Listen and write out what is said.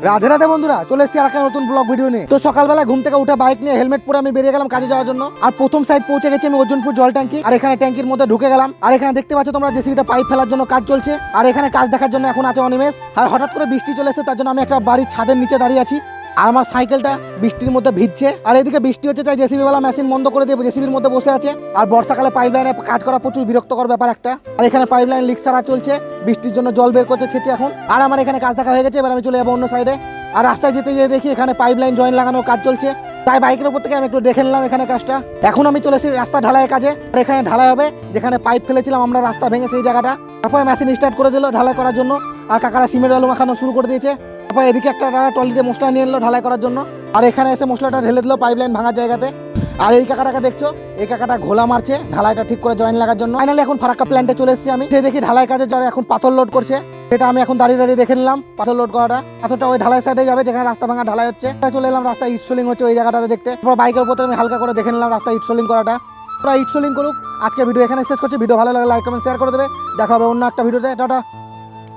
রাধে রাধে বন্ধুরা, চলে এসেছি আর একটা নতুন ব্লগ ভিডিও নিয়ে। তো সকালবেলা ঘুম থেকে উঠে বাইক নিয়ে হেলমেট পরে আমি বেরিয়ে গেলাম কাজে যাওয়ার জন্য। আর প্রথম সাইড পৌঁছে গেছি আমি অর্জুনপুর জল ট্যাঙ্কি। আর এখানে ট্যাঙ্কির মধ্যে ঢুকে গেলাম। আর এখানে দেখতে পাচ্ছ তোমরা জেসিবিতে পাইপ ফেলার জন্য কাজ চলছে। আর এখানে কাজ দেখার জন্য এখন আছে অনিমেষ। আর হঠাৎ করে বৃষ্টি চলে এসেছে, তার জন্য আমি একটা বাড়ির ছাদের নিচে দাঁড়িয়ে আছি। আর আমার সাইকেলটা বৃষ্টির মধ্যে ভিজছে। আর এদিকে বৃষ্টি হচ্ছে, তাই জেসিবি ওয়ালা মেশিন বন্ধ করে দিয়ে জেসিবির মধ্যে বসে আছে। আর বর্ষাকালে পাইপ লাইনে কাজ করা প্রচুর বিরক্তকর ব্যাপার একটা। আর এখানে পাইপ লাইন লিক সারা চলছে, বৃষ্টির জন্য জল বের করছে ছেঁচে এখন। আর আমার এখানে কাজ দেখা হয়ে গেছে, এবার আমি চলে যাবো অন্য সাইডে। আর রাস্তায় যেতে যেতে দেখি এখানে পাইপ লাইন জয়েন্ট লাগানোর কাজ চলছে, তাই বাইকের উপর থেকে আমি একটু দেখে নিলাম এখানে কাজটা। এখন আমি চলে এসেছি রাস্তা ঢালাইয়ের কাজে। আর এখানে ঢালাই হবে, যেখানে পাইপ ফেলেছিলাম আমরা রাস্তা ভেঙে সেই জায়গাটা। তারপরে মেশিন স্টার্ট করে দিল ঢালাই করার জন্য। আর কাকারা সিমেন্ট আলু মাখানো শুরু করে দিয়েছে। তারপর এদিকে একটা ট্রলিতে মশলা নিয়ে এলো ঢালাই করার জন্য। আর এখানে এসে মশলাটা ঢেলে দিল পাইপ লাইন ভাঙার জায়গাতে। আর এই কাকাটাকে দেখছো, এই কাকাটা ঘোলা মারছে ঢালাইটা ঠিক করে জয়েন্ট লাগার জন্য। ফাইনালি এখন ফারাক্কা প্ল্যান্টে চলে এসেছি আমি। দেখি ঢালাই কাজে যারা এখন পাথর লোড করছে, সেটা আমি এখন দাঁড়িয়ে দাঁড়িয়ে দেখে নিলাম পাথর লোড করাটা। পাথরটা ওই ঢালাই সাইডে যাবে যেখানে রাস্তা ভাঙা ঢালাই হচ্ছে। চলে এলাম রাস্তা ইটসোলিং হচ্ছে ওই জায়গাটাতে দেখতে। তারপর বাইকের উপর আমি হালকা করে দেখে নিলাম রাস্তা ইটসোলিং করাটা। পুরো ইটসোলিং করুক। আজকে ভিডিও এখানে শেষ করছি। ভিডিও ভালো লাগলে লাইক কমেন্ট শেয়ার করে দেবে। দেখা হবে অন্য একটা ভিডিওতে। টাটা।